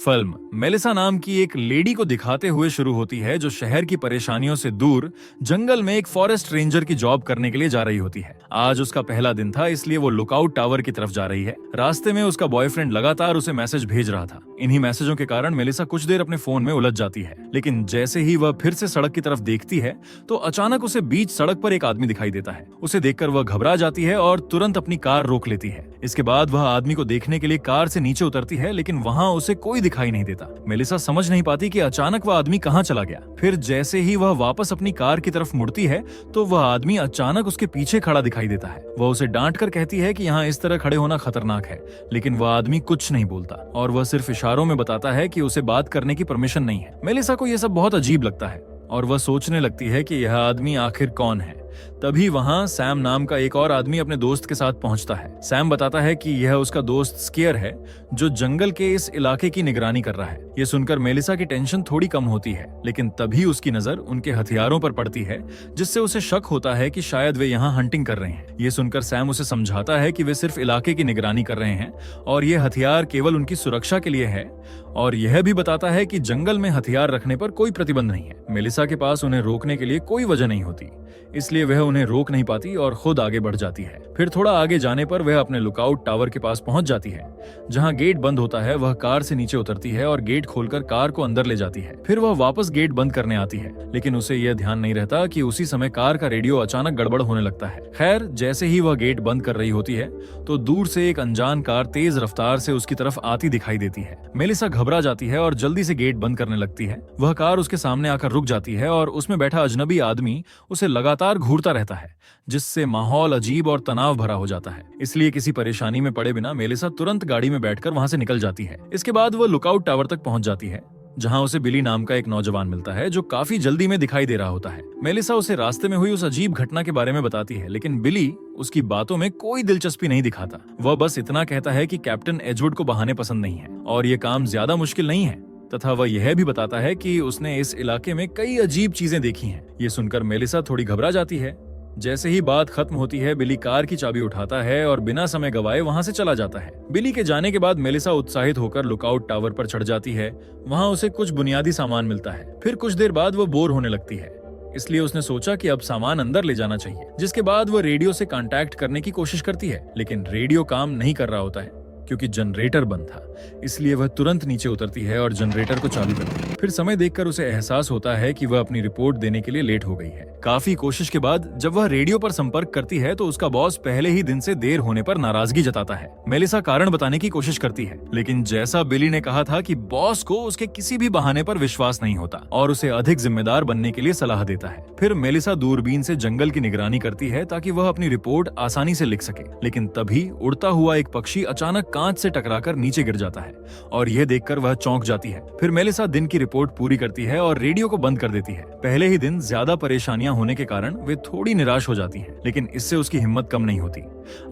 Film Melissa नाम की एक लेडी को दिखाते हुए शुरू होती है जो शहर की परेशानियों से दूर जंगल में एक फॉरेस्ट रेंजर की जॉब करने के लिए जा रही होती है। आज उसका पहला दिन था, इसलिए वो लुकआउट टावर की तरफ जा रही है। रास्ते में उसका बॉयफ्रेंड लगातार उसे मैसेज भेज रहा था। इन्हीं मैसेजों के कारण मेलिसा कुछ देर अपने फोन में उलझ जाती है, लेकिन जैसे ही वह फिर से सड़क की तरफ देखती है तो अचानक उसे बीच सड़क पर एक आदमी दिखाई देता है। उसे देखकर वह घबरा जाती है और तुरंत अपनी कार रोक लेती है। इसके बाद वह आदमी को देखने के लिए कार से नीचे उतरती है, लेकिन वहाँ उसे कोई दिखाई नहीं देता। मेलिसा समझ नहीं पाती कि अचानक वह आदमी कहाँ चला गया। फिर जैसे ही वह वापस अपनी कार की तरफ मुड़ती है तो वह आदमी अचानक उसके पीछे खड़ा दिखाई देता है। वह उसे डांट कर कहती है कि यहाँ इस तरह खड़े होना खतरनाक है, लेकिन वह आदमी कुछ नहीं बोलता और वह सिर्फ इशारों में बताता है कि उसे बात करने की परमिशन नहीं है। मेलिसा को यह सब बहुत अजीब लगता है और वह सोचने लगती है कि यह आदमी आखिर कौन है। तभी वहां सैम नाम का एक और आदमी अपने दोस्त के साथ पहुंचता है। सैम बताता है कि यह उसका दोस्त स्केयर है जो जंगल के इस इलाके की निगरानी कर रहा है। यह सुनकर मेलिसा की टेंशन थोड़ी कम होती है, लेकिन तभी उसकी नजर उनके हथियारों पर पड़ती है, जिससे उसे शक होता है कि शायद वे यहाँ हंटिंग कर रहे हैं। ये सुनकर सैम उसे समझाता है कि वे सिर्फ इलाके की निगरानी कर रहे हैं और ये हथियार केवल उनकी सुरक्षा के लिए है, और यह भी बताता है कि जंगल में हथियार रखने पर कोई प्रतिबंध नहीं है। मेलिसा के पास उन्हें रोकने के लिए कोई वजह नहीं होती, इसलिए वह उन्हें रोक नहीं पाती और खुद आगे बढ़ जाती है। फिर थोड़ा आगे जाने पर वह अपने लुकआउट टावर के पास पहुंच जाती है, जहां गेट बंद होता है। वह कार से नीचे उतरती है और गेट खोलकर कार को अंदर ले जाती है। फिर वह वापस गेट बंद करने आती है, लेकिन उसे यह ध्यान नहीं रहता कि उसी समय कार का रेडियो अचानक गड़बड़ होने लगता है। खैर, जैसे ही वह गेट बंद कर रही होती है तो दूर से एक अनजान कार तेज रफ्तार से उसकी तरफ आती दिखाई देती है। मेलिसा घबरा जाती है और जल्दी से गेट बंद करने लगती है। वह कार उसके सामने आकर रुक जाती है और उसमें बैठा अजनबी आदमी उसे लगातार घूरता रहता है, जिससे माहौल अजीब और तनाव भरा हो जाता है। इसलिए किसी परेशानी में पड़े बिना मेलिसा तुरंत गाड़ी में बैठकर वहां से निकल जाती है। इसके बाद वह लुकआउट टावर तक पहुंच जाती है, जहां उसे बिली नाम का एक नौजवान मिलता है जो काफी जल्दी में दिखाई दे रहा होता है। मेलिसा उसे रास्ते में हुई उस अजीब घटना के बारे में बताती है, लेकिन बिली उसकी बातों में कोई दिलचस्पी नहीं दिखाता। वह बस इतना कहता है कि कैप्टन एजवुड को बहाने पसंद नहीं है और ये काम ज्यादा मुश्किल नहीं है, तथा वह यह भी बताता है कि उसने इस इलाके में कई अजीब चीजें देखी हैं। ये सुनकर मेलिसा थोड़ी घबरा जाती है। जैसे ही बात खत्म होती है, बिली कार की चाबी उठाता है और बिना समय गवाए वहां से चला जाता है। बिली के जाने के बाद मेलिसा उत्साहित होकर लुकआउट टावर पर चढ़ जाती है। वहां उसे कुछ बुनियादी सामान मिलता है। फिर कुछ देर बाद वह बोर होने लगती है, इसलिए उसने सोचा कि अब सामान अंदर ले जाना चाहिए। जिसके बाद वह रेडियो से कांटेक्ट करने की कोशिश करती है, लेकिन रेडियो काम नहीं कर रहा होता है क्योंकि जनरेटर बंद था। इसलिए वह तुरंत नीचे उतरती है और जनरेटर को चालू करती है। फिर समय देखकर उसे एहसास होता है कि वह अपनी रिपोर्ट देने के लिए लेट हो गई है। काफी कोशिश के बाद जब वह रेडियो पर संपर्क करती है तो उसका बॉस पहले ही दिन से देर होने पर नाराजगी जताता है। मेलिसा कारण बताने की कोशिश करती है, लेकिन जैसा बिली ने कहा था कि बॉस को उसके किसी भी बहाने पर विश्वास नहीं होता और उसे अधिक जिम्मेदार बनने के लिए सलाह देता है। फिर मेलिसा दूरबीन से जंगल की निगरानी करती है ताकि वह अपनी रिपोर्ट आसानी से लिख सके, लेकिन तभी उड़ता हुआ एक पक्षी अचानक कांच से टकराकर नीचे गिर जाता है और यह देखकर वह चौंक जाती है। फिर मेलिसा दिन की रिपोर्ट पूरी करती है और रेडियो को बंद कर देती है। पहले ही दिन ज्यादा परेशानियां होने के कारण वे थोड़ी निराश हो जाती हैं, लेकिन इससे उसकी हिम्मत कम नहीं होती।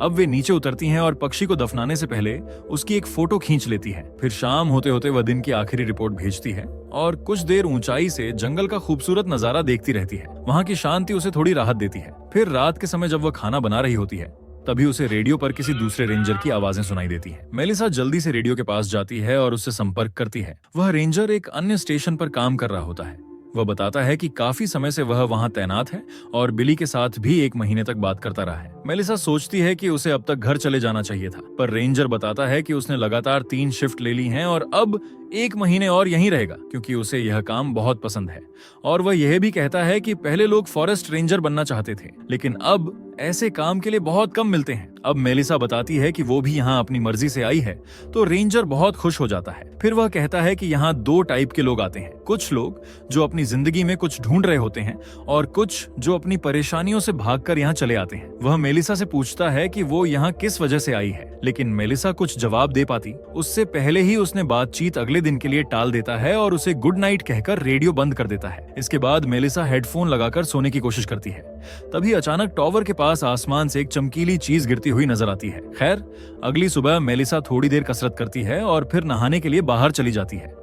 अब वे नीचे उतरती हैं और पक्षी को दफनाने से पहले उसकी एक फोटो खींच लेती है। फिर शाम होते होते वह दिन की आखिरी रिपोर्ट भेजती है और कुछ देर ऊंचाई से जंगल का खूबसूरत नजारा देखती रहती है। वहां की शांति उसे थोड़ी राहत देती है। फिर रात के समय जब वह खाना बना रही होती है, तभी उसे रेडियो पर किसी दूसरे रेंजर की आवाजें सुनाई देती हैं। मेलिसा जल्दी से रेडियो के पास जाती है और उससे संपर्क करती है। वह रेंजर एक अन्य स्टेशन पर काम कर रहा होता है। वह बताता है कि काफी समय से वह वहां तैनात है और बिली के साथ भी 1 महीने तक बात करता रहा है। मेलिसा सोचती है कि उसे अब तक घर चले जाना चाहिए था, पर रेंजर बताता है कि उसने लगातार 3 शिफ्ट ले ली हैं और अब 1 महीने और यहीं रहेगा क्योंकि उसे यह काम बहुत पसंद है। और वह यह भी कहता है कि पहले लोग फॉरेस्ट रेंजर बनना चाहते थे, लेकिन अब ऐसे काम के लिए बहुत कम मिलते हैं। अब मेलिसा बताती है कि वो भी यहाँ अपनी मर्जी से आई है, तो रेंजर बहुत खुश हो जाता है। फिर वह कहता है कि यहाँ 2 टाइप के लोग आते हैं, कुछ लोग जो अपनी जिंदगी में कुछ ढूंढ रहे होते हैं और कुछ जो अपनी परेशानियों से भागकर यहाँ चले आते हैं। वह मेलिसा से पूछता है कि वो यहाँ किस वजह से आई है, लेकिन मेलिसा कुछ जवाब दे पाती उससे पहले ही उसने बातचीत अगले दिन के लिए टाल देता है और उसे गुड नाइट कहकर रेडियो बंद कर देता है। इसके बाद मेलिसा हेडफोन लगाकर सोने की कोशिश करती है। तभी अचानक टावर के पास आसमान से एक चमकीली चीज गिरती हुई नजर आती है। खैर, अगली सुबह मेलिसा थोड़ी देर कसरत करती है और फिर नहाने के लिए बाहर चली जाती है।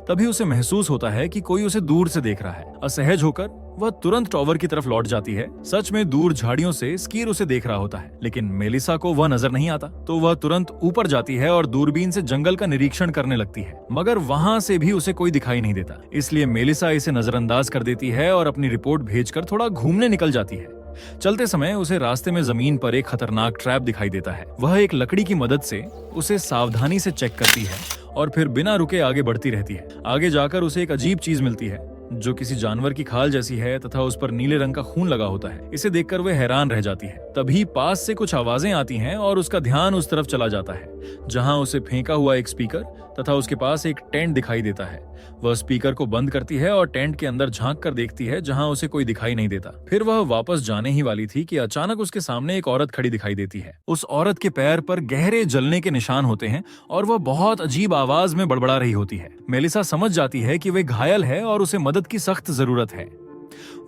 तभी उसे महसूस होता है कि कोई उसे दूर से देख रहा है। असहज होकर वह तुरंत टॉवर की तरफ लौट जाती है। सच में दूर झाड़ियों से स्कीर उसे देख रहा होता है, लेकिन मेलिसा को वह नजर नहीं आता, तो वह तुरंत ऊपर जाती है और दूरबीन से जंगल का निरीक्षण करने लगती है, मगर वहां से भी उसे कोई दिखाई नहीं देता। इसलिए मेलिसा इसे नजरअंदाज कर देती है और अपनी रिपोर्ट भेजकर थोड़ा घूमने निकल जाती है। चलते समय उसे रास्ते में जमीन पर एक खतरनाक ट्रैप दिखाई देता है। वह एक लकड़ी की मदद से उसे सावधानी से चेक करती है और फिर बिना रुके आगे बढ़ती रहती है। आगे जाकर उसे एक अजीब चीज मिलती है जो किसी जानवर की खाल जैसी है तथा उस पर नीले रंग का खून लगा होता है। इसे देखकर वह हैरान रह जाती है। तभी पास से कुछ आवाजें आती हैं और उसका ध्यान उस तरफ चला जाता है जहां उसे फेंका हुआ एक स्पीकर तथा उसके पास एक टेंट दिखाई देता है। वह स्पीकर को बंद करती है और टेंट के अंदर झांक कर देखती है जहां उसे कोई दिखाई नहीं देता। फिर वह वापस जाने ही वाली थी कि अचानक उसके सामने एक औरत खड़ी दिखाई देती है। उस औरत के पैर पर गहरे जलने के निशान होते हैं और वह बहुत अजीब आवाज में बड़बड़ा रही होती है। मेलिसा समझ जाती है कि वह घायल है और उसे मदद की सख्त जरूरत है।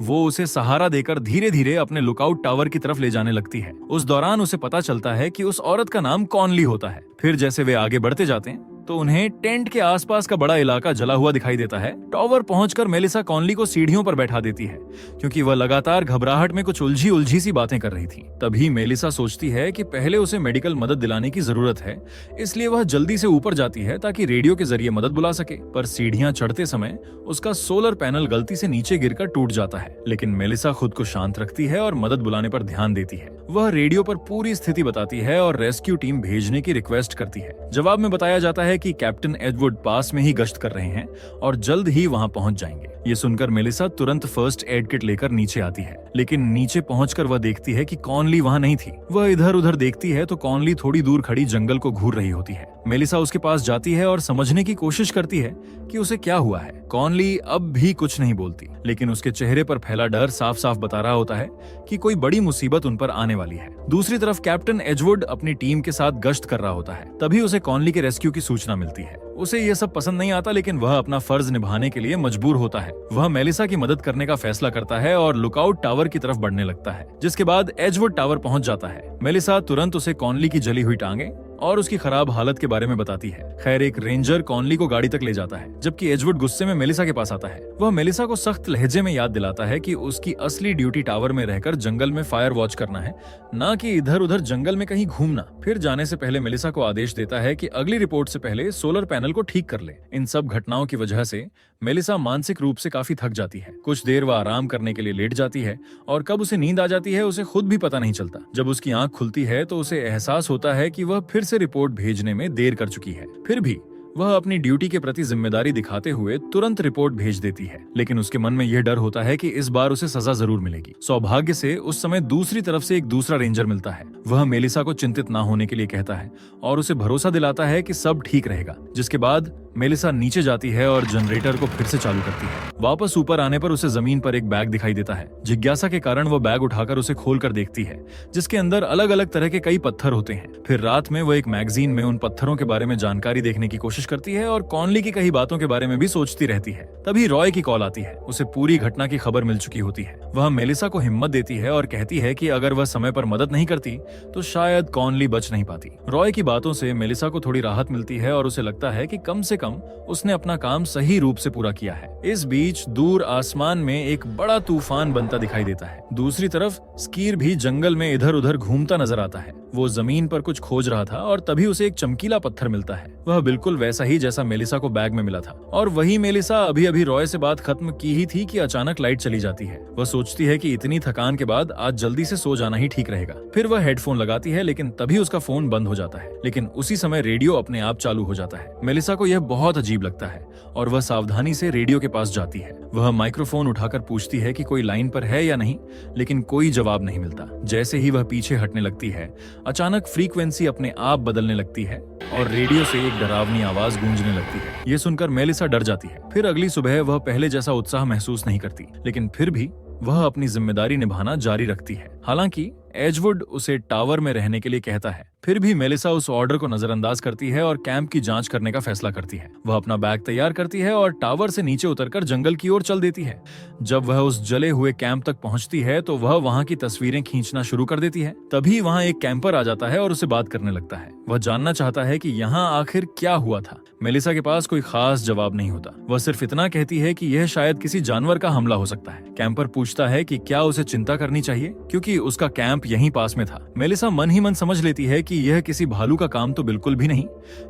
वो उसे सहारा देकर धीरे धीरे अपने लुकआउट टावर की तरफ ले जाने लगती है। उस दौरान उसे पता चलता है कि उस औरत का नाम कॉनली होता है। फिर जैसे वे आगे बढ़ते जाते हैं तो उन्हें टेंट के आसपास का बड़ा इलाका जला हुआ दिखाई देता है। टावर पहुंचकर मेलिसा कॉनली को सीढ़ियों पर बैठा देती है क्योंकि वह लगातार घबराहट में कुछ उलझी सी बातें कर रही थी। तभी मेलिसा सोचती है कि पहले उसे मेडिकल मदद दिलाने की जरूरत है, इसलिए वह जल्दी से ऊपर जाती है ताकि रेडियो के जरिए मदद बुला सके। पर सीढ़ियां चढ़ते समय उसका सोलर पैनल गलती से नीचे गिरकर टूट जाता है, लेकिन मेलिसा खुद को शांत रखती है और मदद बुलाने पर ध्यान देती है। वह रेडियो पर पूरी स्थिति बताती है और रेस्क्यू टीम भेजने की रिक्वेस्ट करती है। जवाब में बताया जाता है कि कैप्टन एडवर्ड पास में ही गश्त कर रहे हैं और जल्द ही वहां पहुंच जाएंगे। ये सुनकर मेलिसा तुरंत फर्स्ट एड किट लेकर नीचे आती है, लेकिन नीचे पहुंचकर वह देखती है कि कॉनली वहां नहीं थी। वह इधर उधर देखती है तो कॉनली थोड़ी दूर खड़ी जंगल को घूर रही होती है। मेलिसा उसके पास जाती है और समझने की कोशिश करती है कि उसे क्या हुआ है। कॉनली अब भी कुछ नहीं बोलती, लेकिन उसके चेहरे पर फैला डर साफ साफ बता रहा होता है कि कोई बड़ी मुसीबत उन पर आने वाली है। दूसरी तरफ कैप्टन एडवर्ड अपनी टीम के साथ गश्त कर रहा होता है। तभी उसे कॉनली के रेस्क्यू की सूचना मिलती है। उसे यह सब पसंद नहीं आता, लेकिन वह अपना फर्ज निभाने के लिए मजबूर होता है। वह मेलिसा की मदद करने का फैसला करता है और लुकआउट टावर की तरफ बढ़ने लगता है, जिसके बाद एडवर्ड टावर पहुंच जाता है। मेलिसा तुरंत उसे कॉनली की जली हुई टांगे और उसकी खराब हालत के बारे में बताती है। खैर, एक रेंजर कॉनली को गाड़ी तक ले जाता है, जबकि एडवर्ड गुस्से में मेलिसा के पास आता है। वह मेलिसा को सख्त लहजे में याद दिलाता है कि उसकी असली ड्यूटी टावर में रहकर जंगल में फायर वॉच करना है, न कि इधर उधर जंगल में कहीं घूमना। फिर जाने से पहले मेलिसा को आदेश देता है कि अगली रिपोर्ट से पहले सोलर पैनल को ठीक कर ले। इन सब घटनाओं की वजह से मेलिसा मानसिक रूप से काफी थक जाती है। कुछ देर वह आराम करने के लिए लेट जाती है और कब उसे नींद आ जाती है उसे खुद भी पता नहीं चलता। जब उसकी आंख खुलती है तो उसे एहसास होता है कि वह फिर से रिपोर्ट भेजने में देर कर चुकी है। फिर भी वह अपनी ड्यूटी के प्रति जिम्मेदारी दिखाते हुए तुरंत रिपोर्ट भेज देती है, लेकिन उसके मन में यह डर होता है कि इस बार उसे सजा जरूर मिलेगी। सौभाग्य से उस समय दूसरी तरफ से एक दूसरा रेंजर मिलता है। वह मेलिसा को चिंतित ना होने के लिए कहता है और उसे भरोसा दिलाता है कि सब ठीक रहेगा। जिसके बाद मेलिसा नीचे जाती है और जनरेटर को फिर से चालू करती है। वापस ऊपर आने पर उसे जमीन पर एक बैग दिखाई देता है। जिज्ञासा के कारण वह बैग उठाकर उसे खोलकर देखती है, जिसके अंदर अलग अलग तरह के कई पत्थर होते हैं। फिर रात में वह एक मैगजीन में उन पत्थरों के बारे में जानकारी देखने की कोशिश करती है और कॉनली की कई बातों के बारे में भी सोचती रहती है। तभी रॉय की कॉल आती है। उसे पूरी घटना की खबर मिल चुकी होती है। वह मेलिसा को हिम्मत देती है और कहती है कि अगर वह समय पर मदद नहीं करती तो शायद कॉनली बच नहीं पाती। रॉय की बातों से मेलिसा को थोड़ी राहत मिलती है और उसे लगता है कि कम से कम उसने अपना काम सही रूप से पूरा किया है। इस बीच दूर आसमान में एक बड़ा तूफान बनता दिखाई देता है। दूसरी तरफ स्कीर भी जंगल में इधर उधर घूमता नजर आता है। वो जमीन पर कुछ खोज रहा था और तभी उसे एक चमकीला पत्थर मिलता है। वह बिल्कुल वैसा ही जैसा मेलिसा को बैग में मिला था। और वही मेलिसा अभी अभी रॉय से बात खत्म की ही थी कि अचानक लाइट चली जाती है। वह सोचती है कि इतनी थकान के बाद आज जल्दी से सो जाना ही ठीक रहेगा। फिर वह हेडफोन लगाती है, लेकिन तभी उसका फोन बंद हो जाता है। लेकिन उसी समय रेडियो अपने आप चालू हो जाता है। मेलिसा को यह बहुत अजीब लगता है और वह सावधानी से रेडियो के पास जाती है। वह माइक्रोफोन उठाकर पूछती है कि कोई लाइन पर है या नहीं, लेकिन कोई जवाब नहीं मिलता। जैसे ही वह पीछे हटने लगती है, अचानक फ्रीक्वेंसी अपने आप बदलने लगती है और रेडियो से एक डरावनी आवाज गूंजने लगती है। ये सुनकर मेलिसा डर जाती है। फिर अगली सुबह वह पहले जैसा उत्साह महसूस नहीं करती, लेकिन फिर भी वह अपनी जिम्मेदारी निभाना जारी रखती है। हालांकि एजवुड उसे टावर में रहने के लिए कहता है। फिर भी मेलिसा उस ऑर्डर को नजरअंदाज करती है और कैंप की जांच करने का फैसला करती है। वह अपना बैग तैयार करती है और टावर से नीचे उतरकर जंगल की ओर चल देती है। जब वह उस जले हुए कैंप तक पहुंचती है तो वह वहां की तस्वीरें खींचना शुरू कर देती है। तभी वहां एक कैंपर आ जाता है और उसे बात करने लगता है। वह जानना चाहता है कि यहाँ आखिर क्या हुआ था। मेलिसा के पास कोई खास जवाब नहीं होता। वह सिर्फ इतना कहती है कि यह शायद किसी जानवर का हमला हो सकता है। कैंपर पूछता है कि क्या उसे चिंता करनी चाहिए, क्योंकि उसका कैंप यहीं पास में था। मेलिसा मन ही मन समझ लेती है कि यह किसी भालू का काम तो बिल्कुल भी नहीं,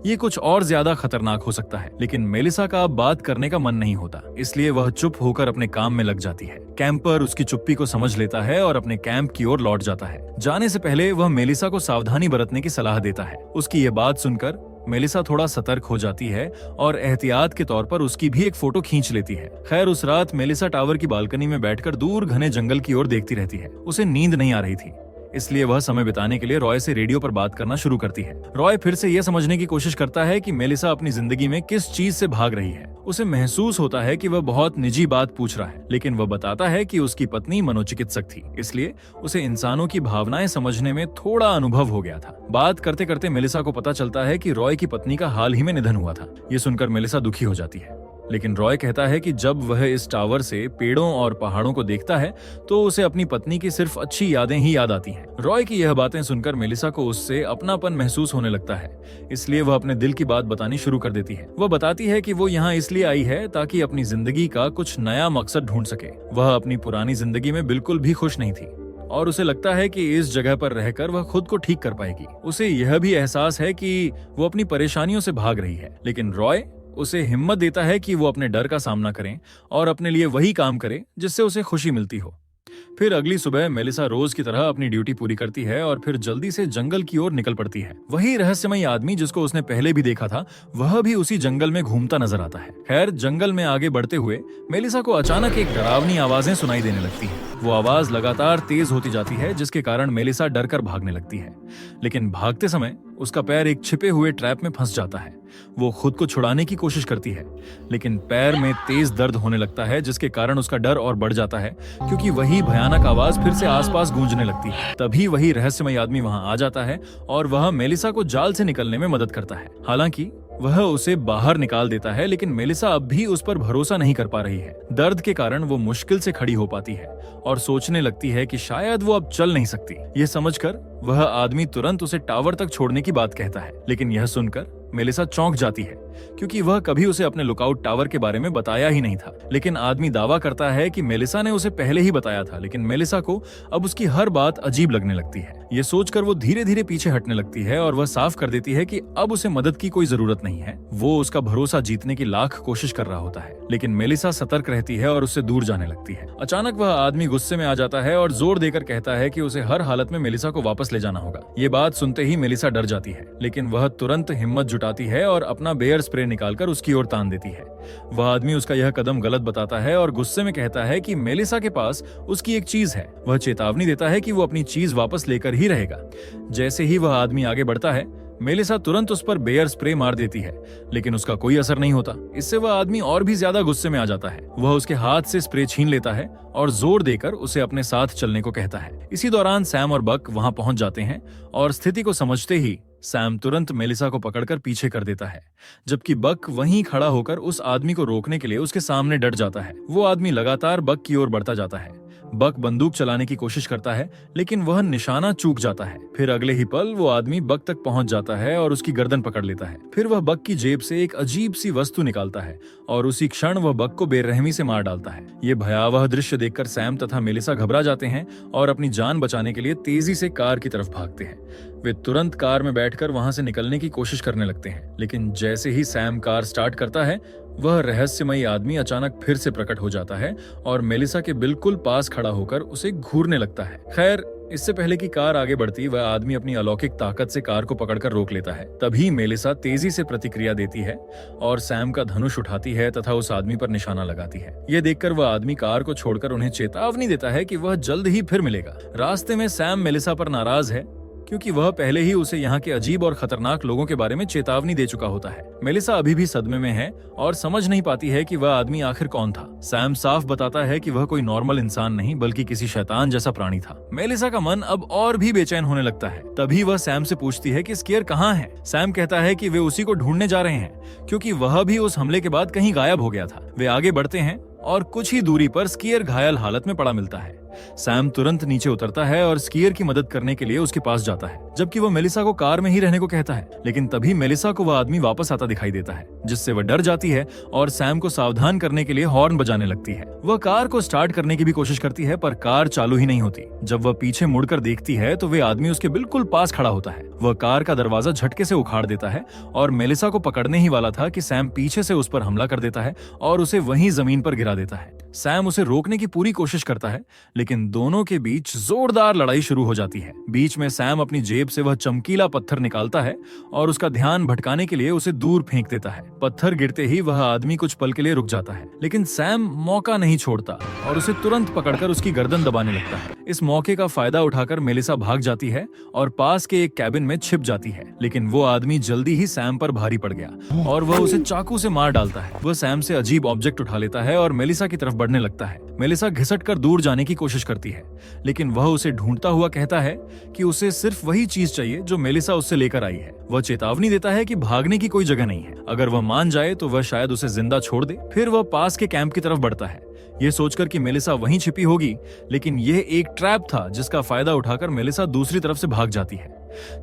ये कुछ और ज्यादा खतरनाक हो सकता है। लेकिन मेलिसा का अब बात करने का मन नहीं होता, इसलिए वह चुप होकर अपने काम में लग जाती है। कैंपर उसकी चुप्पी को समझ लेता है और अपने कैंप की ओर लौट जाता है। जाने से पहले वह मेलिसा को सावधानी बरतने की सलाह देता है। उसकी ये बात सुनकर मेलिसा थोड़ा सतर्क हो जाती है और एहतियात के तौर पर उसकी भी एक फोटो खींच लेती है। खैर, उस रात मेलिसा टावर की बालकनी में बैठकर दूर घने जंगल की ओर देखती रहती है। उसे नींद नहीं आ रही थी, इसलिए वह समय बिताने के लिए रॉय से रेडियो पर बात करना शुरू करती है। रॉय फिर से यह समझने की कोशिश करता है कि मेलिसा अपनी जिंदगी में किस चीज से भाग रही है। उसे महसूस होता है कि वह बहुत निजी बात पूछ रहा है, लेकिन वह बताता है कि उसकी पत्नी मनोचिकित्सक थी, इसलिए उसे इंसानों की भावनाएं समझने में थोड़ा अनुभव हो गया था। बात करते करते मेलिसा को पता चलता है कि रॉय की पत्नी का हाल ही में निधन हुआ था। ये सुनकर मेलिसा दुखी हो जाती है, लेकिन रॉय कहता है कि जब वह इस टावर से पेड़ों और पहाड़ों को देखता है तो उसे अपनी पत्नी की सिर्फ अच्छी यादें ही याद आती हैं। रॉय की यह बातें सुनकर मेलिसा को उससे अपनापन महसूस होने लगता है, इसलिए वह अपने दिल की बात बतानी शुरू कर देती है। वह बताती है कि वो यहाँ इसलिए आई है ताकि अपनी जिंदगी का कुछ नया मकसद ढूंढ सके। वह अपनी पुरानी जिंदगी में बिल्कुल भी खुश नहीं थी और उसे लगता है कि इस जगह पर रहकर वह खुद को ठीक कर पाएगी। उसे यह भी एहसास है कि वो अपनी परेशानियों से भाग रही है, लेकिन रॉय उसे हिम्मत देता है कि वो अपने डर का सामना करें और अपने लिए वही काम करे जिससे उसे खुशी मिलती हो। फिर अगली सुबह मेलिसा रोज की तरह अपनी ड्यूटी पूरी करती है और फिर जल्दी से जंगल की ओर निकल पड़ती है। वही रहस्यमयी आदमी जिसको उसने पहले भी देखा था, वह भी उसी जंगल में घूमता नजर आता है। खैर, जंगल में आगे बढ़ते हुए मेलिसा को अचानक एक डरावनी आवाजें सुनाई देने लगती है। वो आवाज लगातार तेज होती जाती है, जिसके कारण मेलिसा डर कर भागने लगती है, लेकिन भागते समय उसका पैर एक छिपे हुए ट्रैप में फंस जाता है। वो खुद को छुड़ाने की कोशिश करती है, लेकिन पैर में तेज दर्द होने लगता है, जिसके कारण उसका डर और बढ़ जाता है, क्योंकि वही भयानक आवाज फिर से आसपास गूंजने लगती है। तभी वही रहस्यमय आदमी वहां आ जाता है और वह मेलिसा को जाल से निकलने में मदद करता है। हालांकि वह उसे बाहर निकाल देता है, लेकिन मेलिसा अब भी उस पर भरोसा नहीं कर पा रही है। दर्द के कारण वो मुश्किल से खड़ी हो पाती है और सोचने लगती है कि शायद वो अब चल नहीं सकती। ये समझकर वह आदमी तुरंत उसे टावर तक छोड़ने की बात कहता है, लेकिन यह सुनकर मेलिसा चौंक जाती है, क्योंकि वह कभी उसे अपने लुकआउट टावर के बारे में बताया ही नहीं था। लेकिन आदमी दावा करता है कि मेलिसा ने उसे पहले ही बताया था, लेकिन मेलिसा को अब उसकी हर बात अजीब लगने लगती है। ये सोचकर वो धीरे धीरे पीछे हटने लगती है और वह साफ कर देती है कि अब उसे मदद की कोई जरूरत नहीं है। वो उसका भरोसा जीतने की लाख कोशिश कर रहा होता है, लेकिन मेलिसा सतर्क रहती है और उससे दूर जाने लगती है। अचानक वह आदमी गुस्से में आ जाता है और जोर देकर कहता है कि उसे हर हालत में मेलिसा को वापस ले जाना होगा। ये बात सुनते ही मेलिसा डर जाती है, लेकिन वह तुरंत हिम्मत जुटाती है और अपना बेयर स्प्रे निकालकर उसकी ओर तान देती है। वह आदमी उसका यह कदम गलत बताता है और गुस्से में कहता है कि मेलिसा के पास उसकी एक चीज है। वह चेतावनी देता है कि वो अपनी चीज वापस लेकर ही रहेगा। जैसे ही वह आदमी आगे बढ़ता है, मेलिसा तुरंत उस पर बेयर स्प्रे मार देती है, लेकिन उसका कोई असर नहीं होता। इससे वह आदमी और भी ज्यादा गुस्से में आ जाता है। वह उसके हाथ से स्प्रे छीन लेता है और जोर देकर उसे अपने साथ चलने को कहता है। इसी दौरान सैम और बक वहां पहुंच जाते हैं और स्थिति को समझते ही सैम तुरंत मेलिसा को पकड़कर पीछे कर देता है, जबकि बक वहीं खड़ा होकर उस आदमी को रोकने के लिए उसके सामने डट जाता है। वो आदमी लगातार बक की ओर बढ़ता जाता है। बक बंदूक चलाने की कोशिश करता है, लेकिन वह निशाना चूक जाता है। फिर अगले ही पल वो आदमी बक तक पहुंच जाता है और उसकी गर्दन पकड़ लेता है। फिर वह बक की जेब से एक अजीब सी वस्तु निकालता है और उसी क्षण वह बक को बेरहमी से मार डालता है। ये भयावह दृश्य देखकर सैम तथा मेलिसा घबरा जाते हैं और अपनी जान बचाने के लिए तेजी से कार की तरफ भागते हैं। वे तुरंत कार में बैठकर वहां से निकलने की कोशिश करने लगते हैं, लेकिन जैसे ही सैम कार स्टार्ट करता है, वह रहस्यमयी आदमी अचानक फिर से प्रकट हो जाता है और मेलिसा के बिल्कुल पास खड़ा होकर उसे घूरने लगता है। खैर, इससे पहले कि कार आगे बढ़ती, वह आदमी अपनी अलौकिक ताकत से कार को पकड़कर रोक लेता है। तभी मेलिसा तेजी से प्रतिक्रिया देती है और सैम का धनुष उठाती है तथा उस आदमी पर निशाना लगाती है। यह देखकर वह आदमी कार को छोड़कर उन्हें चेतावनी देता है कि वह जल्द ही फिर मिलेगा। रास्ते में सैम मेलिसा पर नाराज है, क्योंकि वह पहले ही उसे यहाँ के अजीब और खतरनाक लोगों के बारे में चेतावनी दे चुका होता है। मेलिसा अभी भी सदमे में है और समझ नहीं पाती है कि वह आदमी आखिर कौन था। सैम साफ बताता है कि वह कोई नॉर्मल इंसान नहीं बल्कि किसी शैतान जैसा प्राणी था। मेलिसा का मन अब और भी बेचैन होने लगता है। तभी वह सैम से पूछती है कि स्केयर कहाँ है। सैम कहता है कि वे उसी को ढूंढने जा रहे हैं क्योंकि वह भी उस हमले के बाद कहीं गायब हो गया था। वे आगे बढ़ते हैं और कुछ ही दूरी पर स्कीयर घायल हालत में पड़ा मिलता है। सैम तुरंत नीचे उतरता है और स्कीयर की मदद करने के लिए उसके पास जाता है, जबकि वह मेलिसा को कार में ही रहने को कहता है। लेकिन तभी मेलिसा को वह आदमी वापस आता दिखाई देता है, जिससे वह डर जाती है और सैम को सावधान करने के लिए हॉर्न बजाने लगती है। वह कार को स्टार्ट करने की भी कोशिश करती है, पर कार चालू ही नहीं होती। जब वह पीछे मुड़कर देखती है तो वे आदमी उसके बिल्कुल पास खड़ा होता है। वह कार का दरवाजा झटके से उखाड़ देता है और मेलिसा को पकड़ने ही वाला था कि सैम पीछे से उस पर हमला कर देता है और उसे वहीं जमीन पर गिरा देता है। सैम उसे रोकने की पूरी कोशिश करता है, लेकिन दोनों के बीच जोरदार लड़ाई शुरू हो जाती है। बीच में सैम अपनी जेब से वह चमकीला पत्थर निकालता है और उसका ध्यान भटकाने के लिए उसे दूर फेंक देता है। पत्थर गिरते ही वह आदमी कुछ पल के लिए रुक जाता है, लेकिन सैम मौका नहीं छोड़ता और उसे तुरंत पकड़कर उसकी गर्दन दबाने लगता है। इस मौके का फायदा उठाकर मेलिसा भाग जाती है और पास के एक कैबिन में छिप जाती है, लेकिन वो आदमी जल्दी ही सैम पर भारी पड़ गया और वह उसे चाकू से मार डालता है। वह सैम से अजीब ऑब्जेक्ट उठा लेता है और मेलिसा की तरफ बढ़ने लगता है। मेलिसा घिसटकर दूर जाने की कोशिश करती है, लेकिन वह उसे ढूंढता हुआ कहता है कि उसे सिर्फ वही चीज चाहिए जो मेलिसा उससे लेकर आई है। वह चेतावनी देता है कि भागने की कोई जगह नहीं है, अगर वह मान जाए तो वह शायद उसे जिंदा छोड़ दे। फिर वह पास के कैंप की तरफ बढ़ता है, ये सोचकर कि मेलिसा वहीं छिपी होगी, लेकिन यह एक ट्रैप था जिसका फायदा उठाकर मेलिसा दूसरी तरफ से भाग जाती है।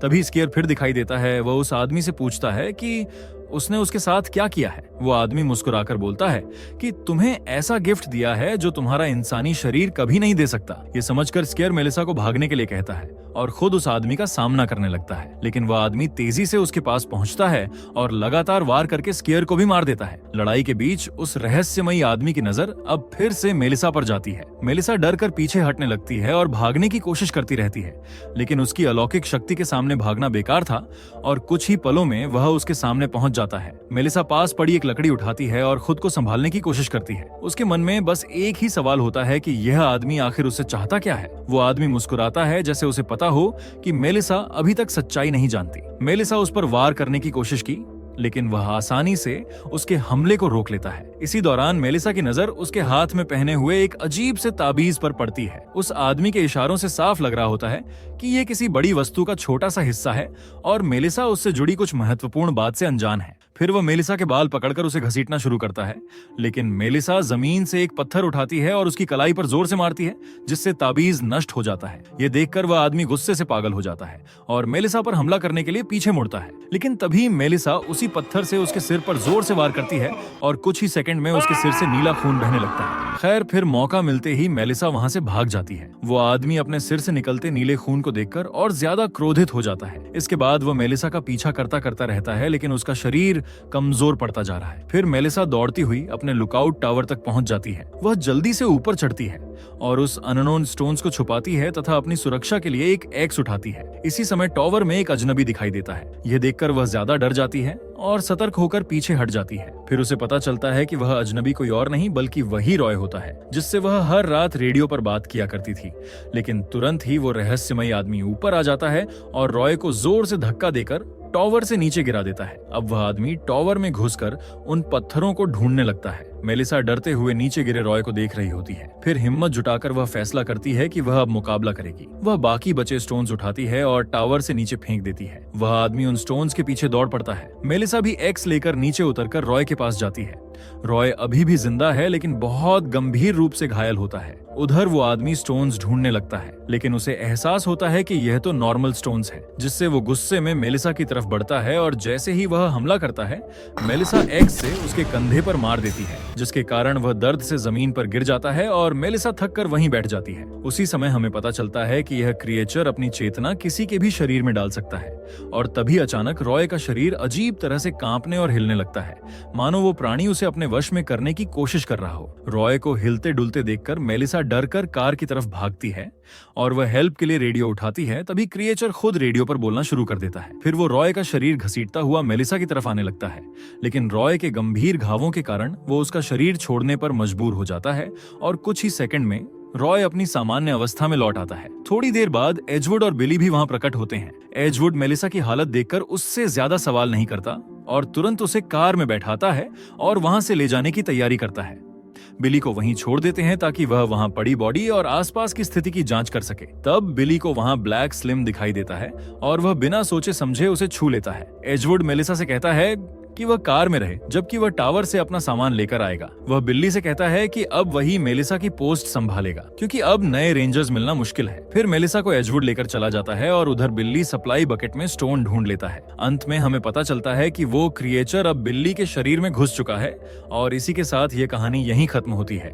तभी स्केयर फिर दिखाई देता है। वह उस आदमी से पूछता है कि उसने उसके साथ क्या किया है। वो आदमी मुस्कुराकर बोलता है कि तुम्हें ऐसा गिफ्ट दिया है जो तुम्हारा इंसानी शरीर कभी नहीं दे सकता। ये समझकर स्केयर मेलिसा को भागने के लिए कहता है और खुद उस आदमी का सामना करने लगता है, लेकिन वह आदमी तेजी से उसके पास पहुंचता है और लगातार वार करके स्केयर को भी मार देता है। लड़ाई के बीच उस रहस्यमयी आदमी की नजर अब फिर से मेलिसा पर जाती है। मेलिसा डर कर पीछे हटने लगती है और भागने की कोशिश करती रहती है, लेकिन उसकी अलौकिक शक्ति के सामने भागना बेकार था और कुछ ही पलों में वह उसके सामने पहुंच जाता है। मेलिसा पास पड़ी एक लकड़ी उठाती है और खुद को संभालने की कोशिश करती है। उसके मन में बस एक ही सवाल होता है कि यह आदमी आखिर उससे चाहता क्या है। वो आदमी मुस्कुराता है जैसे उसे पता हो कि मेलिसा अभी तक सच्चाई नहीं जानती। मेलिसा उस पर वार करने की कोशिश की, लेकिन वह आसानी से उसके हमले को रोक लेता है। इसी दौरान मेलिसा की नजर उसके हाथ में पहने हुए एक अजीब से ताबीज पर पड़ती है। उस आदमी के इशारों से साफ लग रहा होता है कि यह किसी बड़ी वस्तु का छोटा सा हिस्सा है और मेलिसा उससे जुड़ी कुछ महत्वपूर्ण बात से अनजान है। फिर वह मेलिसा के बाल पकड़कर उसे घसीटना शुरू करता है, लेकिन मेलिसा जमीन से एक पत्थर उठाती है और उसकी कलाई पर जोर से मारती है, जिससे ताबीज नष्ट हो जाता है। ये देखकर वह आदमी गुस्से से पागल हो जाता है और मेलिसा पर हमला करने के लिए पीछे मुड़ता है, लेकिन तभी मेलिसा उसी पत्थर से उसके सिर पर जोर से वार करती है और कुछ ही सेकंड में उसके सिर से नीला खून बहने लगता है। खैर, फिर मौका मिलते ही मेलिसा वहां से भाग जाती है। वो आदमी अपने सिर से निकलते नीले खून को देखकर और ज्यादा क्रोधित हो जाता है। इसके बाद वो मेलिसा का पीछा करता करता रहता है, लेकिन उसका शरीर कमजोर पड़ता जा रहा है। फिर मेलिसा दौड़ती हुई अपने लुकआउट टावर तक पहुंच जाती है। वह जल्दी से ऊपर चढ़ती है और उस अननोन स्टोन्स को छुपाती है तथा अपनी सुरक्षा के लिए एक एक्स उठाती है। इसी समय टावर में एक अजनबी दिखाई देता है। यह देखकर वह ज्यादा डर जाती है और सतर्क होकर पीछे हट जाती है। फिर उसे पता चलता है कि वह अजनबी कोई और नहीं बल्कि वही रॉय होता है, जिससे वह हर रात रेडियो पर बात किया करती थी। लेकिन तुरंत ही वो रहस्यमयी आदमी ऊपर आ जाता है और रॉय को जोर से धक्का देकर टावर से नीचे गिरा देता है। अब वह आदमी टावर में घुसकर उन पत्थरों को ढूंढने लगता है। मेलिसा डरते हुए नीचे गिरे रॉय को देख रही होती है। फिर हिम्मत जुटाकर वह फैसला करती है कि वह अब मुकाबला करेगी। वह बाकी बचे स्टोन्स उठाती है और टावर से नीचे फेंक देती है। वह आदमी उन स्टोन्स के पीछे दौड़ पड़ता है। मेलिसा भी एक्स लेकर नीचे उतरकर रॉय के पास जाती है। रॉय अभी भी जिंदा है, लेकिन बहुत गंभीर रूप से घायल होता है। उधर वो आदमी स्टोन्स ढूंढने लगता है, लेकिन उसे एहसास होता है कि यह तो नॉर्मल स्टोन्स है, जिससे वो गुस्से में मेलिसा की तरफ बढ़ता है और जैसे ही वह हमला करता है, मेलिसा एक्स से उसके कंधे पर मार देती है, जिसके कारण वह दर्द से जमीन पर गिर जाता है और मेलिसा थक कर वहीं बैठ जाती है। उसी समय हमें पता चलता है कि यह क्रिएचर अपनी चेतना किसी के भी शरीर में डाल सकता है और तभी अचानक रॉय का शरीर अजीब तरह से कांपने और हिलने लगता है, मानो वो प्राणी उसे अपने वश में करने की कोशिश कर रहा हो। रॉय को हिलते डुलते देखकर मेलिसा डर कर कार की तरफ भागती है और वह हेल्प के लिए रेडियो उठाती है। तभी क्रिएचर खुद रेडियो पर बोलना शुरू कर देता है। फिर वो रॉय का शरीर घसीटता हुआ मेलिसा की तरफ आने लगता है, लेकिन रॉय के गंभीर घावों के कारण वो उसका शरीर छोड़ने पर मजबूर हो जाता है और कुछ ही सेकंड में रॉय अपनी सामान्य अवस्था में लौट आता है। थोड़ी देर बाद एजवुड और बिली भी वहां प्रकट होते हैं। एजवुड मेलिसा की हालत देखकर उससे ज्यादा सवाल नहीं करता और तुरंत उसे कार में बैठाता है और वहां से ले जाने की तैयारी करता है। बिली को वहीं छोड़ देते हैं ताकि वह वहां पड़ी बॉडी और आसपास की स्थिति की जांच कर सके। तब बिली को वहां ब्लैक स्लिम दिखाई देता है और वह बिना सोचे समझे उसे छू लेता है। एजवुड मेलिसा से कहता है कि वह कार में रहे जबकि वह टावर से अपना सामान लेकर आएगा। वह बिल्ली से कहता है कि अब वही मेलिसा की पोस्ट संभालेगा क्योंकि अब नए रेंजर्स मिलना मुश्किल है। फिर मेलिसा को एजवुड लेकर चला जाता है और उधर बिल्ली सप्लाई बकेट में स्टोन ढूंढ लेता है। अंत में हमें पता चलता है कि वो क्रिएचर अब बिल्ली के शरीर में घुस चुका है और इसी के साथ ये कहानी यहीं खत्म होती है।